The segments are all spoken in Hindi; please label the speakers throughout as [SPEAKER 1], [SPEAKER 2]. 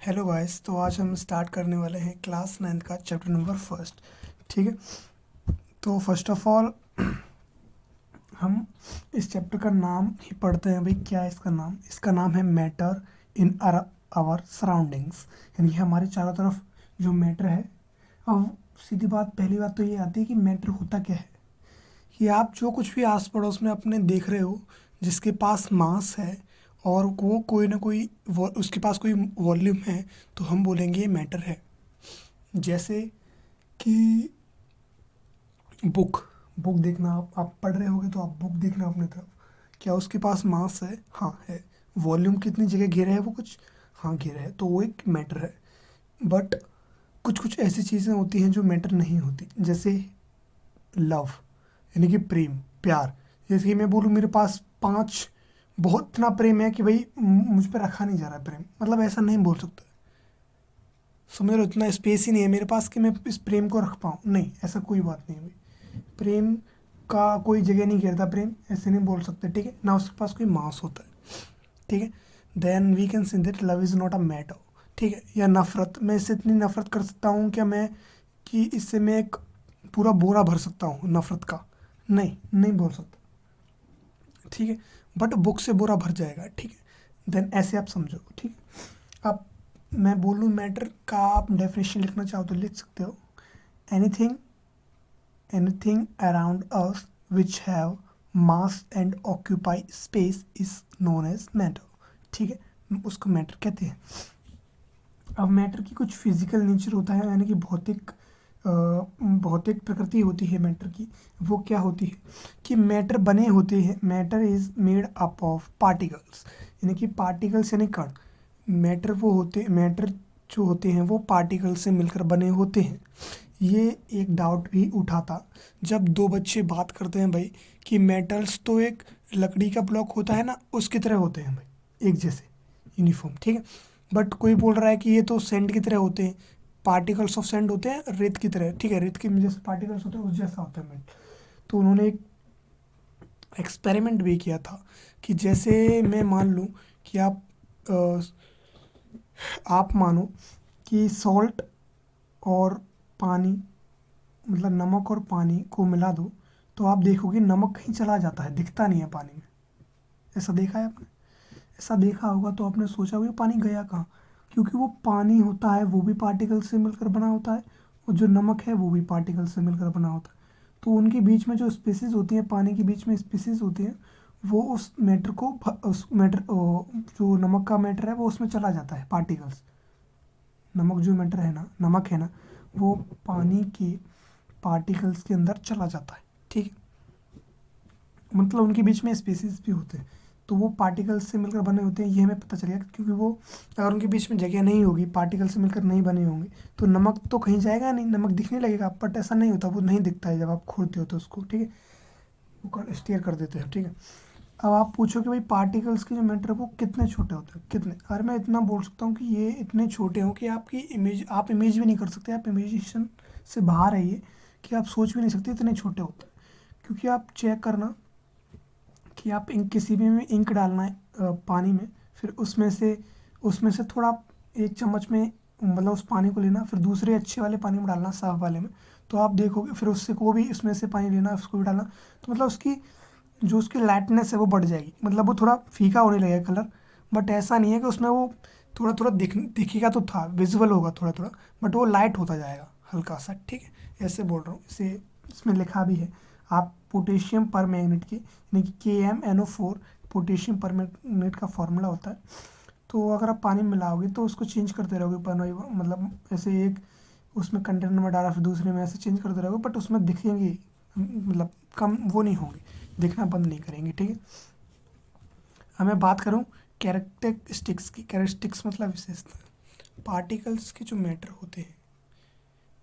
[SPEAKER 1] Hello guys. तो आज हम स्टार्ट करने वाले हैं क्लास 9 का चैप्टर नंबर फर्स्ट। ठीक है। तो फर्स्ट ऑफ ऑल हम इस चैप्टर का नाम ही पढ़ते हैं। भाई क्या है इसका नाम है मैटर इन आवर सराउंडिंग्स, यानी कि हमारे चारों तरफ जो मैटर है। अब सीधी बात, पहली बात तो ये आती है कि मैटर होता क्या है। कि आप जो कुछ भी आस पड़ोस में अपने देख रहे हो, जिसके पास मास है और वो कोई ना कोई उसके पास कोई वॉल्यूम है, तो हम बोलेंगे ये मैटर है। जैसे कि बुक बुक देखना, आप पढ़ रहे होगे तो आप बुक देखना अपने तरफ, क्या उसके पास मास है? हाँ है। वॉल्यूम कितनी जगह घेरा है वो कुछ? हाँ घेरा है, तो वो एक मैटर है। बट कुछ कुछ ऐसी चीज़ें होती हैं जो मैटर नहीं होती, जैसे लव, यानी कि प्रेम, प्यार। जैसे कि मैं बोलूँ मेरे पास 5 बहुत इतना प्रेम है कि भाई मुझ पर रखा नहीं जा रहा है प्रेम, मतलब ऐसा नहीं बोल सकता। समझ लो, इतना स्पेस ही नहीं है मेरे पास कि मैं इस प्रेम को रख पाऊँ। नहीं, ऐसा कोई बात नहीं है भाई। प्रेम का कोई जगह नहीं घेरता, प्रेम ऐसे नहीं बोल सकते। ठीक है ना, उसके पास कोई मास होता है। ठीक है। Then we can say that love is not a matter. ठीक है। या नफ़रत, मैं इससे इतनी नफ़रत कर सकता हूँ क्या मैं, कि इससे मैं एक पूरा बोरा भर सकता हूँ नफ़रत का? नहीं, नहीं बोल सकता। ठीक है। बट बुक से बोरा भर जाएगा। ठीक है। देन ऐसे आप समझो। ठीक है। आप, मैं बोलूँ मैटर का आप डेफिनेशन लिखना चाहो तो लिख सकते हो। Anything anything around us which have mass and occupy space is known as matter। ठीक है, उसको मैटर कहते हैं। अब मैटर की कुछ फिजिकल नेचर होता है, यानी कि भौतिक प्रकृति होती है मैटर की। वो क्या होती है कि मैटर बने होते हैं, matter is made up of particles, यानी कि पार्टिकल्स यानी कण। मैटर जो होते हैं वो पार्टिकल से मिलकर बने होते हैं। ये एक डाउट भी उठा था जब दो बच्चे बात करते हैं भाई, कि मेटल्स तो एक लकड़ी का ब्लॉक होता है ना, उसकी तरह होते हैं भाई, एक जैसे, यूनिफॉर्म। ठीक है। बट कोई बोल रहा है कि ये तो सेंड की तरह होते हैं, पार्टिकल्स ऑफ सेंड होते हैं रेत की तरह। ठीक है, रेत के जैसे पार्टिकल्स होते हैं उस जैसा होता है मेट। तो उन्होंने एक एक्सपेरिमेंट भी किया था कि जैसे मैं मान लूँ कि आप मानो कि सॉल्ट और पानी, मतलब नमक और पानी को मिला दो, तो आप देखोगे नमक कहीं चला जाता है, दिखता नहीं है पानी में। ऐसा देखा है आपने? ऐसा देखा होगा तो आपने सोचा होगा ये पानी गया कहाँ, क्योंकि वो पानी होता है वो भी पार्टिकल से मिलकर बना होता है, और जो नमक है वो भी पार्टिकल से मिलकर बना होता है। तो उनके बीच में जो स्पेसिस होती हैं, पानी के बीच में स्पेसिस होती हैं, वो उस मैटर को उस मैटर जो नमक का मैटर है वो उसमें चला जाता है, पार्टिकल्स। नमक जो मैटर है ना, नमक है ना, वो पानी के पार्टिकल्स के अंदर चला जाता है। ठीक है। मतलब उनके बीच में स्पेसिस भी होते हैं, तो वो पार्टिकल्स से मिलकर बने होते हैं, ये हमें पता चल गया। क्योंकि वो, अगर उनके बीच में जगह नहीं होगी, पार्टिकल से मिलकर नहीं बने होंगे, तो नमक तो कहीं जाएगा नहीं, नमक दिखने लगेगा। बट ऐसा नहीं होता, वो नहीं दिखता है जब आप खोदते हो तो उसको। ठीक है, वो स्टेयर कर देते हो। ठीक है। अब आप पूछो कि भाई पार्टिकल्स के जो मैटर है वो कितने छोटे होते हैं, कितने? अरे मैं इतना बोल सकता हूँ कि ये इतने छोटे हों कि आप इमेज भी नहीं कर सकते, आप इमेजिनेशन से बाहर है ये, कि आप सोच भी नहीं सकते इतने छोटे होते हैं। क्योंकि आप चेक करना कि आप इंक, किसी भी में इंक डालना है पानी में, फिर उसमें से थोड़ा, एक चम्मच में, मतलब उस पानी को लेना, फिर दूसरे अच्छे वाले पानी में डालना, साफ वाले में। तो आप देखोगे, फिर उससे को भी इसमें से पानी लेना, उसको भी डालना, तो मतलब उसकी जो उसकी लाइटनेस है वो बढ़ जाएगी, मतलब वो थोड़ा फीका होने लगेगा कलर। बट ऐसा नहीं है कि उसमें वो थोड़ा थोड़ा दिखेगा, तो था विजुअल होगा थोड़ा थोड़ा, बट वो लाइट होता जाएगा हल्का सा। ठीक है, ऐसे बोल रहा हूँ। इसे इसमें लिखा भी है, आप पोटेशियम पर मैग्नेट की, यानी कि KmNO4 पोटेशियम पर मैग्नेट का फॉर्मूला होता है। तो अगर आप पानी में मिलाओगे तो उसको चेंज करते रहोगे, मतलब ऐसे एक उसमें कंटेनर में डाला, फिर दूसरे में, ऐसे चेंज करते रहोगे, बट उसमें दिखेंगे, मतलब कम वो नहीं होंगे, दिखना बंद नहीं करेंगे। ठीक है। अब मैं बात करूँ कैरेक्टरिस्टिक्स की। कैरेक्टरिस्टिक्स मतलब विशेषता। पार्टिकल्स के जो मैटर होते हैं,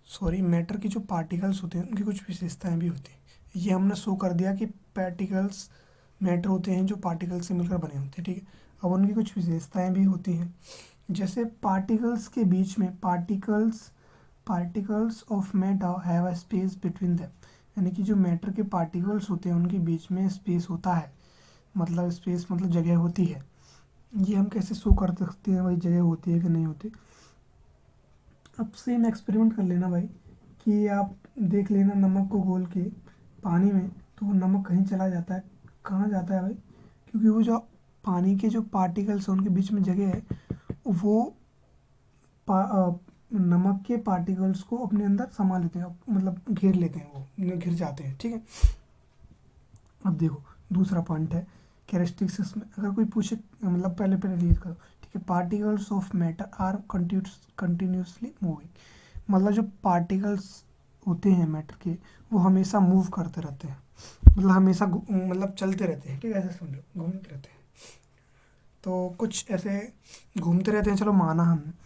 [SPEAKER 1] सॉरी, मैटर के जो पार्टिकल्स होते हैं उनकी कुछ विशेषताएं भी होती हैं। ये हमने शो कर दिया कि पार्टिकल्स मैटर होते हैं जो पार्टिकल्स से मिलकर बने होते हैं। ठीक है। अब उनकी कुछ विशेषताएं भी होती हैं, जैसे पार्टिकल्स के बीच में, particles of matter have a space between them, यानी कि जो मैटर के पार्टिकल्स होते हैं उनके बीच में स्पेस होता है। मतलब स्पेस मतलब जगह होती है। ये हम कैसे शो कर सकते हैं भाई, जगह होती है कि नहीं होती? अब सेम एक्सपेरिमेंट कर लेना भाई, कि आप देख लेना नमक को घोल के पानी में, तो वो नमक कहीं चला जाता है। कहाँ जाता है भाई? क्योंकि वो जो पानी के जो पार्टिकल्स हैं उनके बीच में जगह है, वो नमक के पार्टिकल्स को अपने अंदर समा लेते हैं, मतलब घेर लेते हैं, वो घिर जाते हैं, ठीक है। अब देखो दूसरा पॉइंट है कैरेक्टरिस्टिक्स में, अगर कोई पूछे, मतलब पहले पहले रीड करो, ठीक है। Particles of matter are continuously moving, मतलब जो पार्टिकल्स होते हैं मैटर के, वो हमेशा मूव करते रहते हैं, मतलब हमेशा मतलब चलते रहते हैं, ठीक है, ऐसे समझो, घूमते रहते हैं। तो कुछ ऐसे घूमते रहते हैं, चलो माना हमने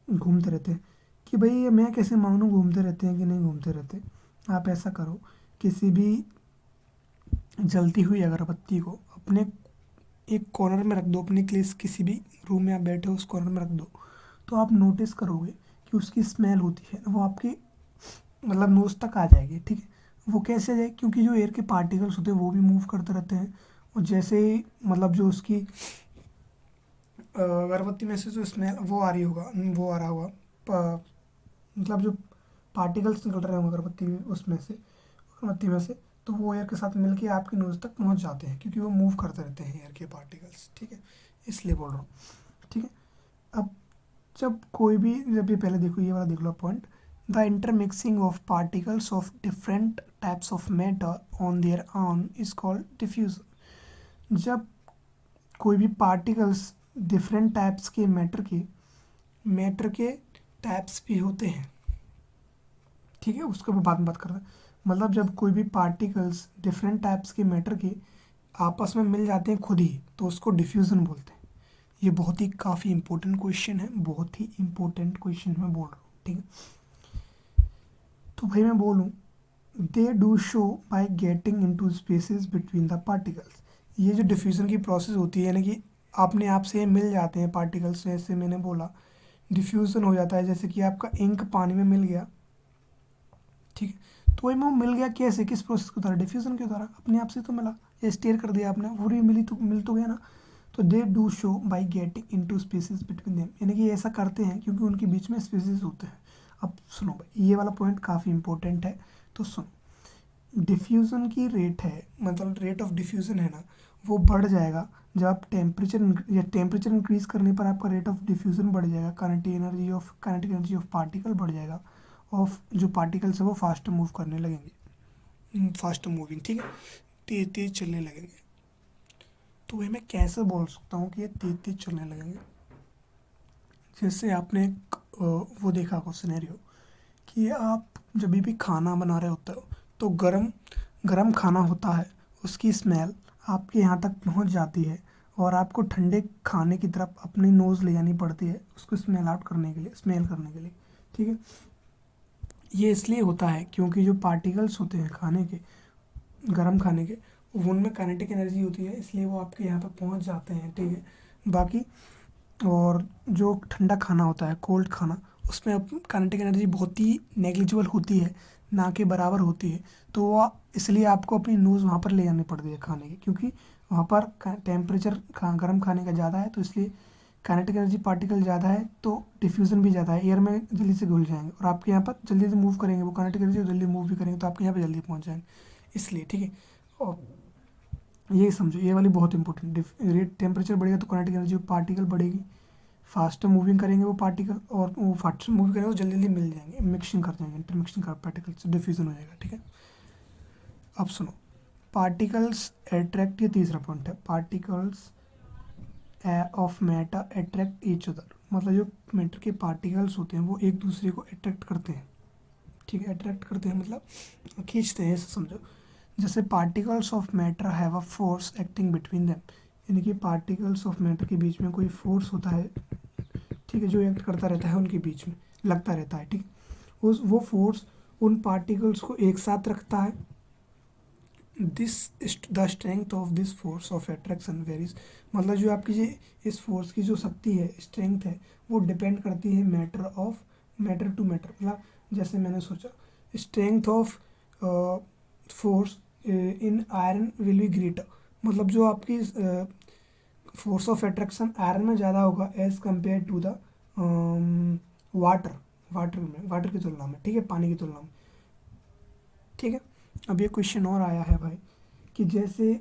[SPEAKER 1] घूमते रहते हैं, कि भाई ये मैं कैसे मानूँ घूमते रहते हैं कि नहीं घूमते रहते। आप ऐसा करो, किसी भी जलती हुई अगरबत्ती को अपने एक कॉर्नर में रख दो, अपनी प्लेस किसी भी रूम में आप बैठे हो उस कॉर्नर में रख दो, तो आप नोटिस करोगे कि उसकी स्मेल होती है वो आपकी मतलब नोज तक आ जाएगी, ठीक है। वो कैसे जाए? क्योंकि जो एयर के पार्टिकल्स होते हैं वो भी मूव करते रहते हैं, और जैसे ही मतलब जो उसकी अगरबत्ती में से जो स्मेल वो आ रही होगा, वो आ रहा होगा, मतलब जो पार्टिकल्स निकल रहे होंगे अगरबत्ती उसमें से, अगरबत्ती में से, तो वो एयर के साथ मिलके आपकी नोज़ तक पहुंच जाते हैं, क्योंकि वो मूव करते रहते हैं एयर के पार्टिकल्स, ठीक है, इसलिए बोल रहा हूँ, ठीक है। अब जब कोई भी, जब ये पहले देखो ये वाला देख लो point, the intermixing of particles of different types of matter on their own is called diffusion. जब कोई भी पार्टिकल्स डिफरेंट टाइप्स के मैटर के टाइप्स भी होते हैं, ठीक है, उसको भी बाद में बात कर रहे हैं। मतलब जब कोई भी पार्टिकल्स डिफरेंट टाइप्स के मैटर के आपस में मिल जाते हैं खुद ही, तो उसको डिफ्यूज़न बोलते हैं। ये बहुत ही काफ़ी इंपॉर्टेंट क्वेश्चन है, बहुत ही इंपॉर्टेंट क्वेश्चन मैं बोल रहा हूँ, ठीक है। तो भाई मैं बोलूँ, they do show by getting into spaces between the particles. ये जो डिफ्यूज़न की प्रोसेस होती है, यानी कि अपने आप से मिल जाते हैं पार्टिकल्स, जैसे मैंने बोला डिफ्यूज़न हो जाता है, जैसे कि आपका इंक पानी में मिल गया, ठीक है। तो वही में वो मिल गया कैसे, किस प्रोसेस के द्वारा? डिफ्यूज़न के द्वारा, अपने आप से तो मिला, या स्टेयर कर दिया आपने, वो भी मिल तो गया ना। तो they do show by getting into spaces between them, यानी कि ऐसा करते हैं क्योंकि उनके बीच में स्पेसेस होते हैं। अब सुनो भाई, ये वाला पॉइंट काफ़ी इंपॉर्टेंट है, तो सुनो। डिफ्यूज़न की रेट है, मतलब रेट ऑफ डिफ्यूज़न है ना, वो बढ़ जाएगा जब आप टेम्परेचर इंक्रीज करने पर आपका रेट ऑफ डिफ्यूज़न बढ़ जाएगा, काइनेटिक एनर्जी ऑफ पार्टिकल बढ़ जाएगा, ऑफ जो पार्टिकल्स है वो फास्ट मूव करने लगेंगे, फास्ट मूविंग, ठीक है, तेज तेज चलने लगेंगे। तो वही मैं कैसे बोल सकता हूँ कि ये तेज तेज चलने लगेंगे? जैसे आपने वो देखा हो सिनेरियो, कि आप जब भी खाना बना रहे होते हो, तो गरम गरम खाना होता है, उसकी स्मेल आपके यहाँ तक पहुँच जाती है, और आपको ठंडे खाने की तरफ अपनी नोज़ ले जानी पड़ती है उसको स्मेल करने के लिए, ठीक है। ये इसलिए होता है क्योंकि जो पार्टिकल्स होते हैं खाने के, गरम खाने के, उनमें काइनेटिक एनर्जी होती है, इसलिए वो आपके यहाँ तक पहुँच जाते हैं, ठीक है। बाकी और जो ठंडा खाना होता है, कोल्ड खाना, उसमें काइनेटिक एनर्जी बहुत ही नेग्लिजिबल होती है, ना के बराबर होती है। तो वो इसलिए आपको अपनी नोज़ वहाँ पर ले जानी पड़ती है खाने की, क्योंकि वहाँ पर टेम्परेचर गर्म खाने का ज़्यादा है, तो इसलिए काइनेटिक एनर्जी पार्टिकल ज़्यादा है, तो डिफ्यूज़न भी ज़्यादा है, एयर में जल्दी से घुल जाएंगे और आपके यहाँ पर जल्दी से मूव करेंगे, वो काइनेटिक एनर्जी जल्दी मूव भी करेंगे, तो आपके यहाँ पर जल्दी पहुँच जाएंगे, इसलिए, ठीक है। और ये समझो, ये वाली बहुत इंपॉर्टेंट, रेट टेम्परेचर बढ़ेगा तो काइनेटिक एनर्जी पार्टिकल बढ़ेगी, फास्ट मूविंग करेंगे वो पार्टिकल, और वो फास्ट मूव करेंगे तो जल्दी जल्दी मिल जाएंगे, मिक्सिंग कर जाएंगे, इंटरमिक्सिंग कर पार्टिकल से डिफ्यूजन हो जाएगा, ठीक है। अब सुनो, पार्टिकल्स अट्रैक्ट, ये तीसरा पॉइंट है, particles of matter attract each other, मतलब जो मैटर के पार्टिकल्स होते हैं वो एक दूसरे को अट्रैक्ट करते हैं, ठीक है, अट्रैक्ट करते हैं मतलब खींचते हैं, ऐसे समझो। जैसे particles of matter have a force acting between them, यानी कि पार्टिकल्स ऑफ मैटर के बीच में कोई फोर्स होता है, ठीक है, जो एक्ट करता रहता है उनके बीच में, लगता रहता है, ठीक। उस वो फोर्स उन पार्टिकल्स को एक साथ रखता है। This the strength of this force of attraction varies, मतलब जो आपकी ये इस फोर्स की जो शक्ति है, स्ट्रेंथ है, वो डिपेंड करती है मैटर टू मैटर, मतलब जैसे मैंने सोचा strength of force in iron will be greater, मतलब जो आपकी फोर्स ऑफ अट्रैक्शन आयरन में ज़्यादा होगा as compare to the water, water की तुलना में, ठीक है, पानी की तुलना में, ठीक है। अब ये क्वेश्चन और आया है भाई कि जैसे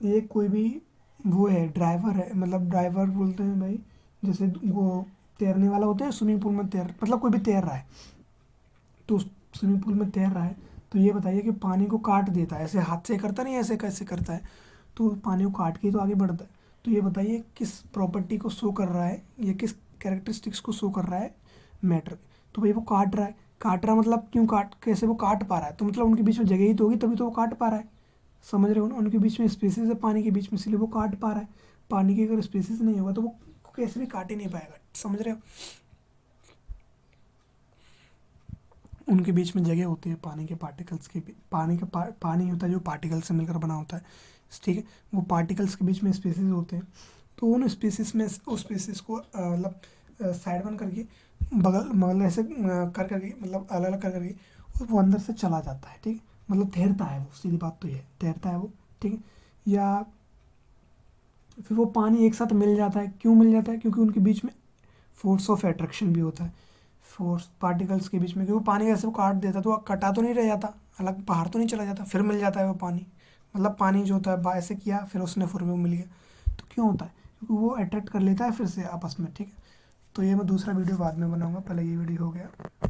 [SPEAKER 1] ये कोई भी वो है, ड्राइवर है, मतलब ड्राइवर बोलते हैं भाई, जैसे वो तैरने वाला होता है स्विमिंग पूल में मतलब कोई भी तैर रहा है, तो स्विमिंग पूल में तैर रहा है, तो ये बताइए कि पानी को काट देता है, ऐसे हाथ से करता नहीं, ऐसे कैसे करता है, तो पानी को काट के ही तो आगे बढ़ता है। तो ये बताइए किस प्रॉपर्टी को शो कर रहा है, ये किस कैरेक्टरिस्टिक्स को शो कर रहा है मैटर। तो भाई वो काट रहा है, काट रहा मतलब क्यों काट, कैसे वो काट पा रहा है, तो मतलब उनके बीच में जगह ही तो होगी तभी तो वो काट पा रहा है। समझ रहे हो ना, उनके बीच में स्पेसिस है पानी के बीच में, इसलिए वो काट पा रहा है। पानी की अगर स्पेसिस नहीं होगा तो वो कैसे भी काट ही नहीं पाएगा, समझ रहे हो। उनके बीच में जगह होती है पानी के पार्टिकल्स की, पानी होता है जो पार्टिकल से मिलकर बना होता है, ठीक है। वो पार्टिकल्स के बीच में स्पेसिस होते हैं, तो उन स्पेसिस में उस स्पेसिस को मतलब साइड वन करके बगल मतलब ऐसे कर करके, मतलब अलग अलग कर करके वो अंदर से चला जाता है, ठीक है। मतलब तैरता है वो, सीधी बात तो ये है, तैरता है वो, ठीक है। या फिर वो पानी एक साथ मिल जाता है, क्यों मिल जाता है, क्योंकि उनके बीच में फोर्स ऑफ अट्रैक्शन भी होता है, फोर्स पार्टिकल्स के बीच में, क्योंकि पानी ऐसे वो काट देता तो वो कटा तो नहीं रह जाता, अलग बाहर तो नहीं चला जाता, फिर मिल जाता है वो पानी। मतलब पानी जो होता है ऐसे किया फिर उसने फिर वो मिल गया, तो क्यों होता है, क्योंकि वो अट्रैक्ट कर लेता है फिर से आपस में, ठीक है। तो ये मैं दूसरा वीडियो बाद में बनाऊंगा, पहले ये वीडियो हो गया।